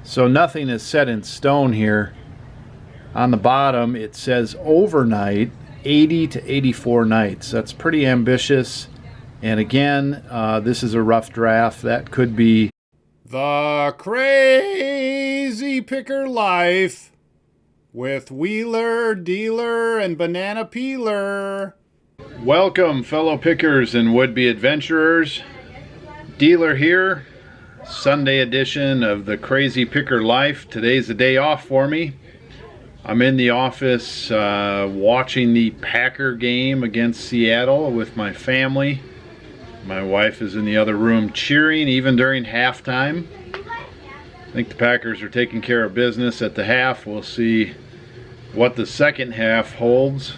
So nothing is set in stone here. On the bottom it says overnight 80 to 84 nights. That's pretty ambitious. And again, this is a rough draft. That could be the crazy picker life with wheeler, dealer, and banana peeler. Welcome, fellow pickers and would-be adventurers. Dealer here. Sunday edition of the Crazy Picker Life. Today's a day off for me. I'm in the office watching the Packer game against Seattle with my family. My wife is in the other room cheering even during halftime. I think the Packers are taking care of business at the half. We'll see what the second half holds.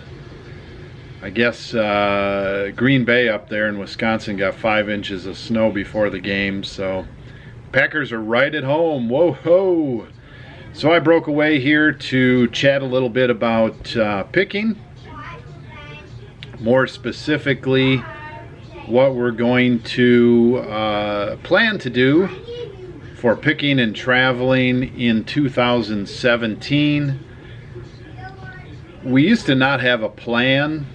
I guess Green Bay up there in Wisconsin got 5 inches of snow before the game, so Packers are right at home. Whoa ho! So I broke away here to chat a little bit about picking. More specifically, what we're going to plan to do for picking and traveling in 2017. We used to not have a plan.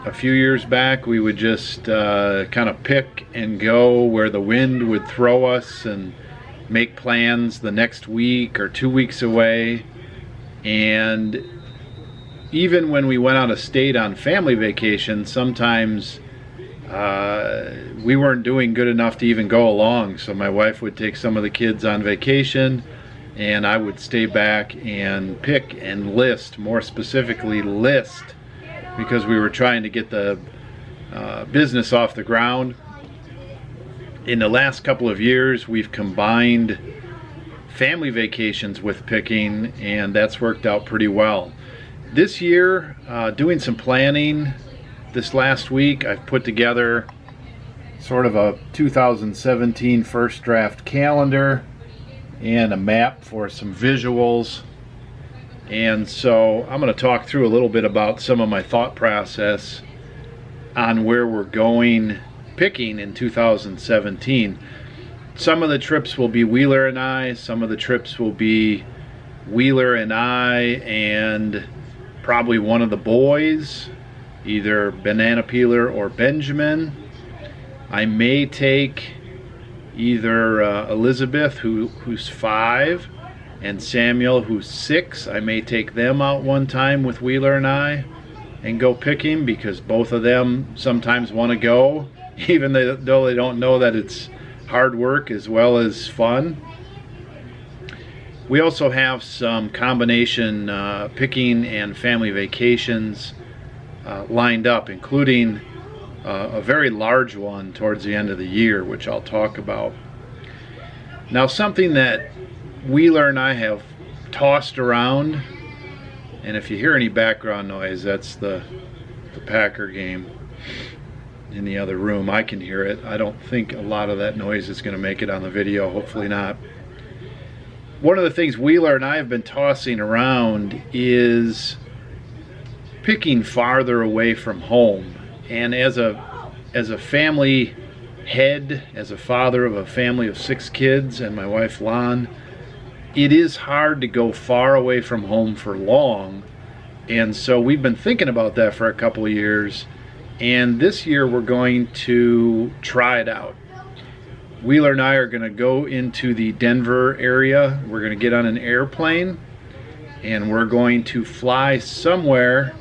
A few years back, we would just kind of pick and go where the wind would throw us and make plans the next week or 2 weeks away. And even when we went out of state on family vacation, sometimes we weren't doing good enough to even go along. So my wife would take some of the kids on vacation and I would stay back and pick and list, more specifically list, because we were trying to get the business off the ground. In the last couple of years, we've combined family vacations with picking, and that's worked out pretty well. This year, doing some planning this last week, I've put together sort of a 2017 first draft calendar and a map for some visuals. And so I'm going to talk through a little bit about some of my thought process on where we're going picking in 2017. Some of the trips will be Wheeler and I, some of the trips will be Wheeler and I and probably one of the boys, either Banana Peeler or Benjamin. I may take either Elizabeth, who's 5, and Samuel, who's 6. I may take them out one time with Wheeler and I and go picking, because both of them sometimes want to go, even though they don't know that it's hard work as well as fun. We also have some combination picking and family vacations lined up, including a very large one towards the end of the year, which I'll talk about. Now, something that Wheeler and I have tossed around, and if you hear any background noise, that's the Packer game in the other room. I can hear it. I don't think a lot of that noise is going to make it on the video, hopefully not. One of the things Wheeler and I have been tossing around is picking farther away from home. And as a family head, as a father of a family of 6 kids and my wife Lon, it is hard to go far away from home for long. And so we've been thinking about that for a couple of years, and this year we're going to try it out. Wheeler and I are going to go into the Denver area. We're going to get on an airplane and we're going to fly somewhere,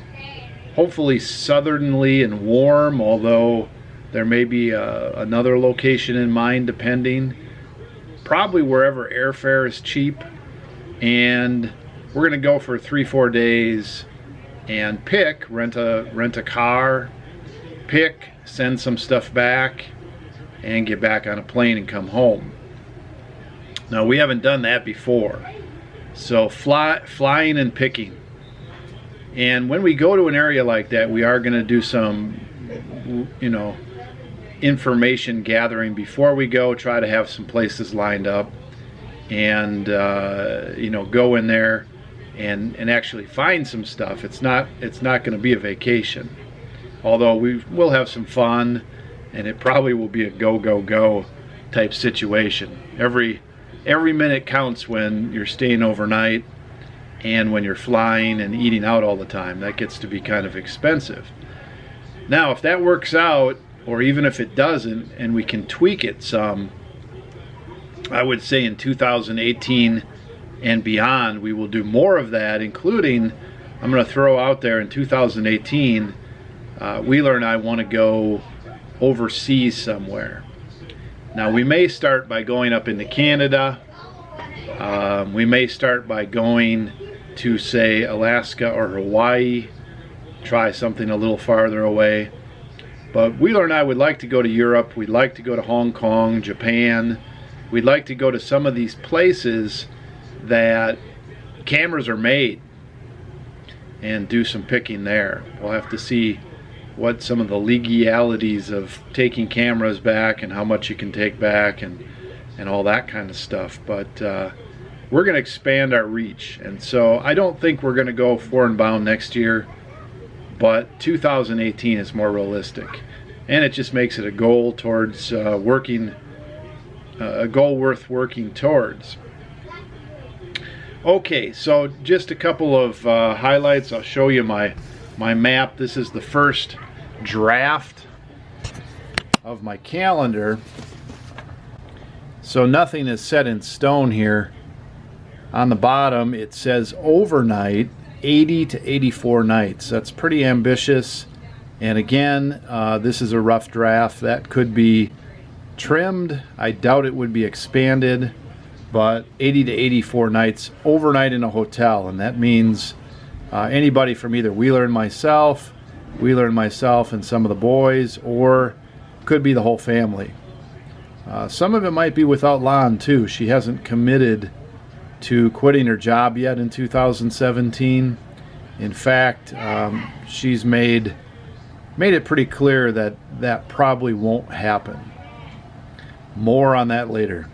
hopefully southernly and warm, although there may be another location in mind depending. Probably wherever airfare is cheap, and we're going to go for 3-4 days and pick, rent a car, pick, send some stuff back, and get back on a plane and come home. Now, we haven't done that before, so flying and picking. And when we go to an area like that, we are going to do some, information gathering before we go, try to have some places lined up, and go in there and actually find some stuff. It's not going to be a vacation, although we will have some fun, and it probably will be a go type situation. Every every minute counts when you're staying overnight and when you're flying and eating out all the time. That gets to be kind of expensive. Now, if that works out, or even if it doesn't, and we can tweak it some, I would say in 2018 and beyond, we will do more of that, including, I'm going to throw out there in 2018, Wheeler and I want to go overseas somewhere. Now, we may start by going up into Canada. We may start by going to, say, Alaska or Hawaii, try something a little farther away. But Wheeler and I would like to go to Europe. We'd like to go to Hong Kong, Japan. We'd like to go to some of these places that cameras are made and do some picking there. We'll have to see what some of the legalities of taking cameras back and how much you can take back and all that kind of stuff. But we're going to expand our reach, and so I don't think we're going to go foreign bound next year, but 2018 is more realistic, and it just makes it a goal towards a goal worth working towards. Okay, so just a couple of highlights. I'll show you my map. This is the first draft of my calendar, so nothing is set in stone here. On the bottom it says overnight 80 to 84 nights. That's pretty ambitious, and again, this is a rough draft. That could be trimmed. I doubt it would be expanded, but 80 to 84 nights overnight in a hotel, and that means anybody from either Wheeler and myself and some of the boys, or could be the whole family. Some of it might be without Lon too. She hasn't committed to quitting her job yet in 2017. In fact, she's made it pretty clear that that probably won't happen. More on that later.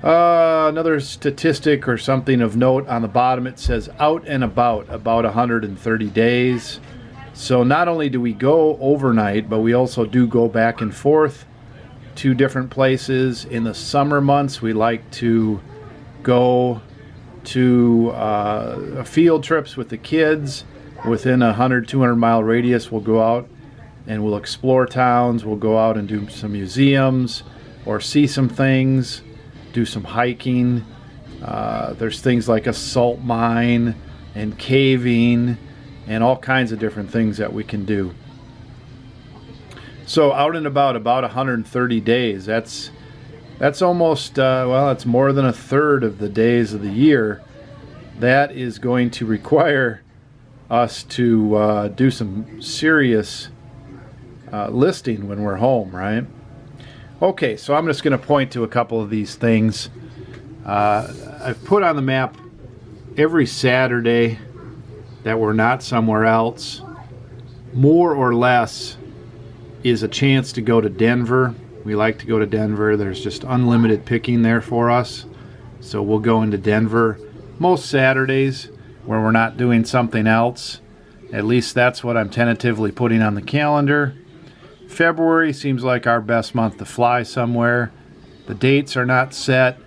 Another statistic or something of note on the bottom, it says out and about 130 days. So not only do we go overnight, but we also do go back and forth to different places. In the summer months, we like to go to field trips with the kids. Within a 100-200 mile radius, we'll go out and we'll explore towns. We'll go out and do some museums or see some things, do some hiking. There's things like a salt mine and caving and all kinds of different things that we can do. So out and about 130 days. That's almost, that's more than a third of the days of the year. That is going to require us to do some serious listing when we're home, right? Okay, so I'm just going to point to a couple of these things. I've put on the map every Saturday that we're not somewhere else. More or less is a chance to go to Denver. We like to go to Denver. There's just unlimited picking there for us. So we'll go into Denver most Saturdays where we're not doing something else. At least that's what I'm tentatively putting on the calendar. February seems like our best month to fly somewhere. The dates are not set.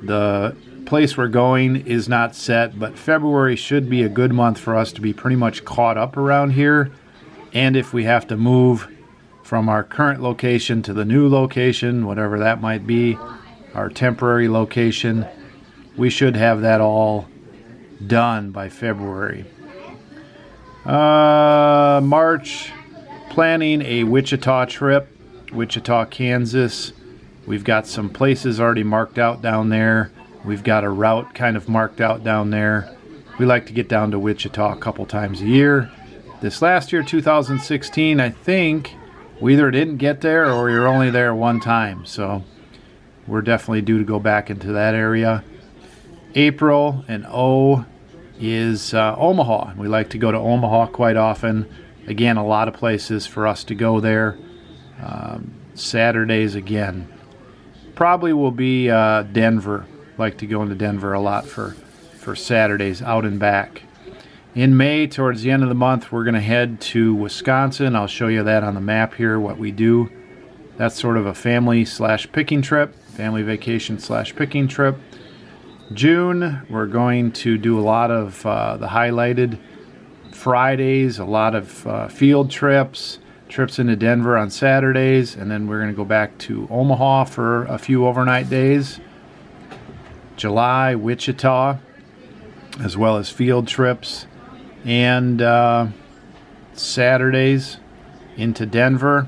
The place we're going is not set, but February should be a good month for us to be pretty much caught up around here. And if we have to move from our current location to the new location, whatever that might be, our temporary location, we should have that all done by February. March, planning a Wichita trip, Wichita, Kansas. We've got some places already marked out down there. We've got a route kind of marked out down there. We like to get down to Wichita a couple times a year. This last year, 2016, I think we either didn't get there or we were only there one time. So we're definitely due to go back into that area. April and O is Omaha. We like to go to Omaha quite often. Again, a lot of places for us to go there. Saturdays again. Probably will be Denver. Like to go into Denver a lot for Saturdays out and back. In May, towards the end of the month, we're going to head to Wisconsin. I'll show you that on the map here, what we do. That's sort of a family/picking trip. family vacation / picking trip. June, we're going to do a lot of the highlighted Fridays, a lot of field trips into Denver on Saturdays, and then we're going to go back to Omaha for a few overnight days. July, Wichita, as well as field trips, and Saturdays into Denver.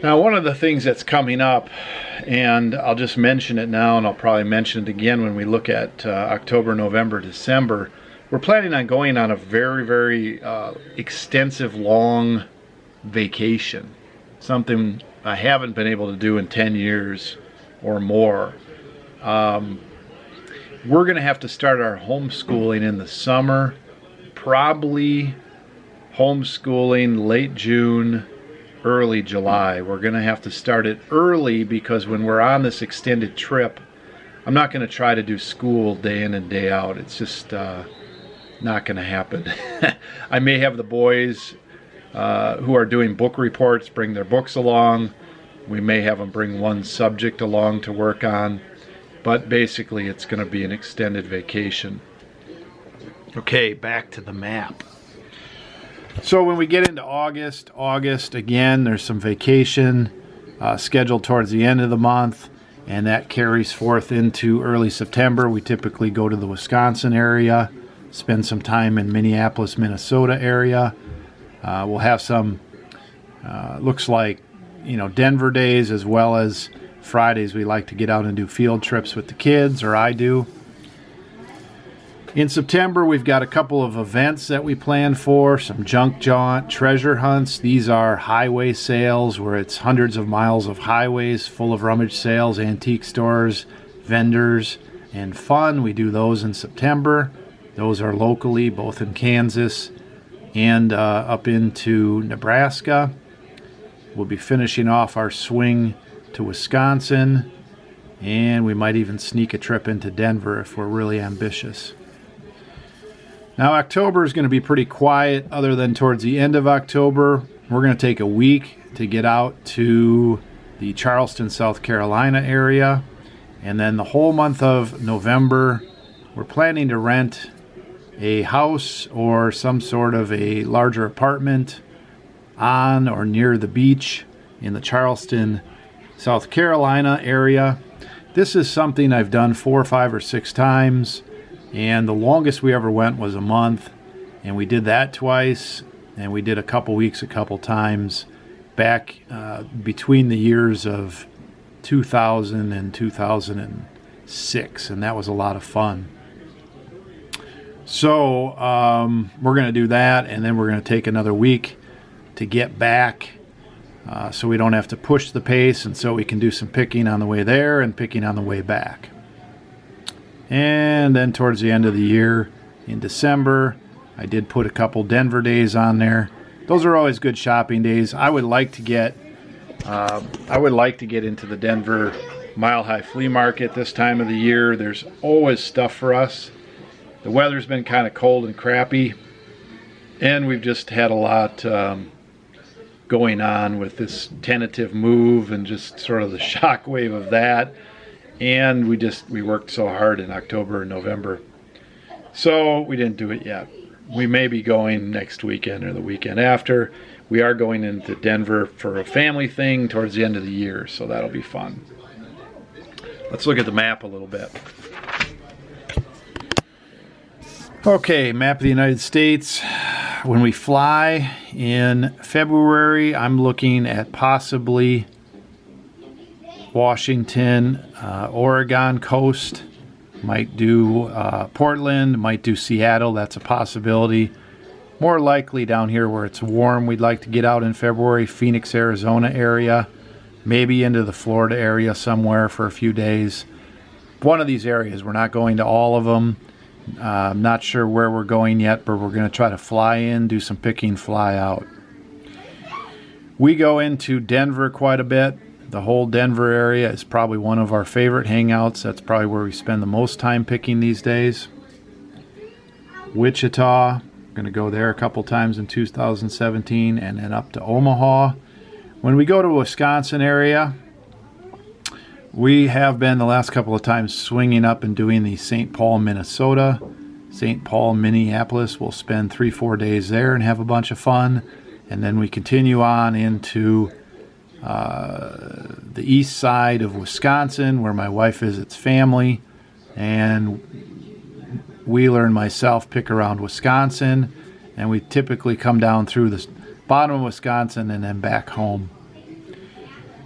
Now, one of the things that's coming up, and I'll just mention it now, and I'll probably mention it again when we look at October, November, December, we're planning on going on a very, very extensive, long vacation. Something I haven't been able to do in 10 years or more. We're going to have to start our homeschooling in the summer, probably homeschooling late June, early July. We're going to have to start it early because when we're on this extended trip, I'm not going to try to do school day in and day out. It's just not going to happen. I may have the boys who are doing book reports bring their books along. We may have them bring one subject along to work on. But basically, it's going to be an extended vacation. Okay, back to the map. So when we get into August, again, there's some vacation scheduled towards the end of the month, and that carries forth into early September. We typically go to the Wisconsin area, spend some time in Minneapolis, Minnesota area. We'll have some, looks like, Denver days as well as Fridays. We like to get out and do field trips with the kids, or I do. In September, we've got a couple of events that we plan for, some junk jaunt, treasure hunts. These are highway sales where it's hundreds of miles of highways full of rummage sales, antique stores, vendors, and fun. We do those in September. Those are locally, both in Kansas and up into Nebraska. We'll be finishing off our swing to Wisconsin, and we might even sneak a trip into Denver if we're really ambitious. Now, October is going to be pretty quiet other than towards the end of October. We're going to take a week to get out to the Charleston, South Carolina area, and then the whole month of November, we're planning to rent a house or some sort of a larger apartment on or near the beach in the Charleston, South Carolina area. This is something I've done 4, 5, or 6 times, and the longest we ever went was a month, and we did that twice, and we did a couple weeks a couple times back between the years of 2000 and 2006, and that was a lot of fun. So we're going to do that, and then we're going to take another week to get back so we don't have to push the pace, and so we can do some picking on the way there and picking on the way back. And then towards the end of the year, in December, I did put a couple Denver days on there. Those are always good shopping days. I would like to get into the Denver Mile High Flea Market this time of the year. There's always stuff for us. The weather's been kind of cold and crappy, and we've just had a lot going on with this tentative move and just sort of the shockwave of that. And we worked so hard in October and November. So we didn't do it yet. We may be going next weekend or the weekend after. We are going into Denver for a family thing towards the end of the year, so that'll be fun. Let's look at the map a little bit. Okay, map of the United States. When we fly in February, I'm looking at possibly Washington, Oregon coast. Might do Portland, might do Seattle. That's a possibility. More likely down here where it's warm, we'd like to get out in February. Phoenix, Arizona area. Maybe into the Florida area somewhere for a few days. One of these areas. We're not going to all of them. I'm not sure where we're going yet, but we're going to try to fly in, do some picking, fly out. We go into Denver quite a bit. The whole Denver area is probably one of our favorite hangouts. That's probably where we spend the most time picking these days. Wichita, going to go there a couple times in 2017, and then up to Omaha. When we go to Wisconsin area, We have been the last couple of times swinging up and doing the St. Paul, Minnesota. St. Paul, Minneapolis. We'll spend 3-4 days there and have a bunch of fun. And then we continue on into the east side of Wisconsin, where my wife visits family. And Wheeler and myself pick around Wisconsin. And we typically come down through the bottom of Wisconsin and then back home.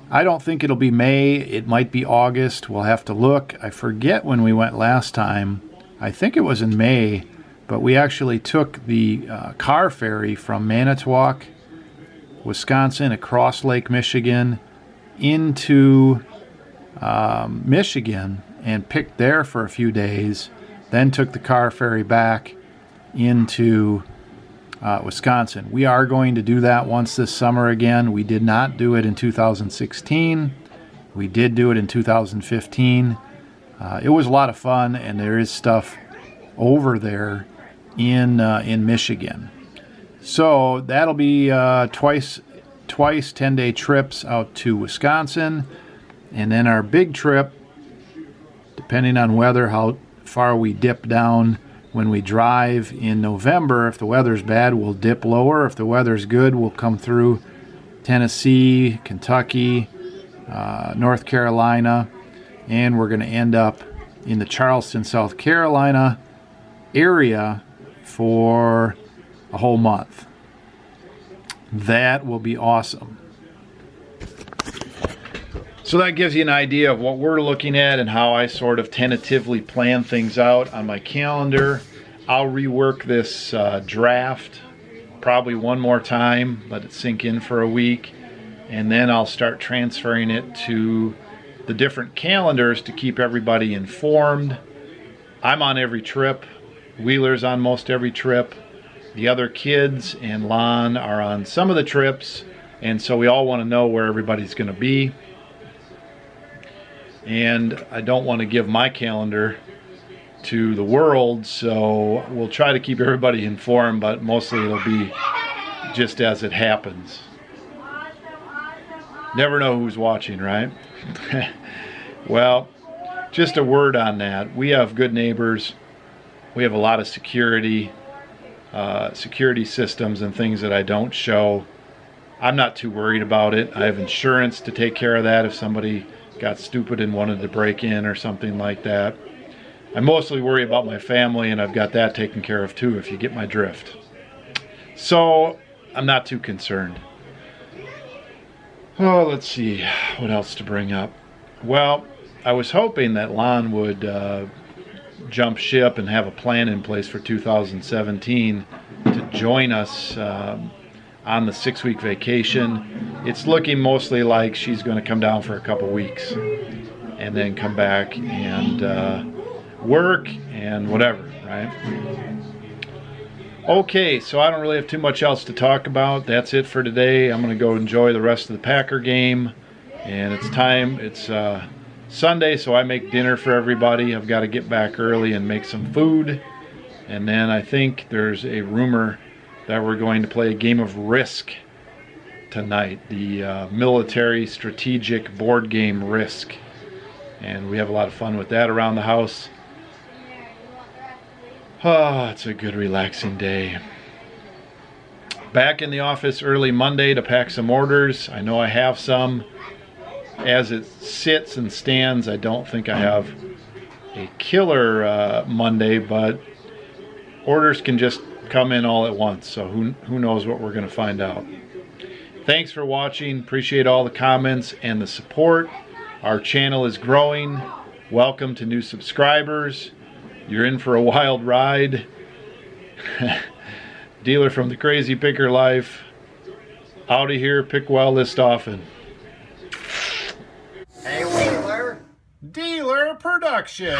I don't think it'll be May. It might be August. We'll have to look. I forget when we went last time. I think it was in May, but we actually took the car ferry from Manitowoc, Wisconsin, across Lake Michigan into Michigan and picked there for a few days, then took the car ferry back into Wisconsin. We are going to do that once this summer again. We did not do it in 2016. We did do it in 2015. It was a lot of fun, and there is stuff over there in Michigan. So that'll be twice 10-day trips out to Wisconsin, and then our big trip, depending on weather, how far we dip down when we drive in November. If the weather's bad, we'll dip lower. If the weather's good, we'll come through Tennessee, Kentucky, North Carolina, and we're going to end up in the Charleston, South Carolina area for a whole month. That will be awesome. So that gives you an idea of what we're looking at and how I sort of tentatively plan things out on my calendar. I'll rework this draft probably one more time, let it sink in for a week, and then I'll start transferring it to the different calendars to keep everybody informed. I'm on every trip. Wheeler's on most every trip. The other kids and Lon are on some of the trips, and so we all want to know where everybody's going to be. And I don't want to give my calendar to the world, so we'll try to keep everybody informed, but mostly it'll be just as it happens. Never know who's watching, right? Well, just a word on that. We have good neighbors. We have a lot of security systems and things that I don't show. I'm not too worried about it. I have insurance to take care of that if somebody got stupid and wanted to break in or something like that. I mostly worry about my family, and I've got that taken care of too, if you get my drift. So I'm not too concerned. Oh, let's see what else to bring up. Well, I was hoping that Lon would jump ship and have a plan in place for 2017 to join us on the 6-week vacation. It's looking mostly like she's going to come down for a couple weeks and then come back and work and whatever, right? Okay, so I don't really have too much else to talk about. That's it for today. I'm going to go enjoy the rest of the Packer game, and it's time. It's Sunday, so I make dinner for everybody. I've got to get back early and make some food, and then I think there's a rumor that we're going to play a game of Risk tonight, the military strategic board game Risk, and we have a lot of fun with that around the house. Oh, it's a good relaxing day. Back in the office early Monday to pack some orders. I know I have some. As it sits and stands, I don't think I have a killer Monday, but orders can just come in all at once, so who knows what we're going to find out. Thanks for watching. Appreciate all the comments and the support. Our channel is growing. Welcome to new subscribers. You're in for a wild ride. Dealer from the Crazy Picker Life. Out of here. Pick well, list often. Hey, Wheeler. Dealer Production.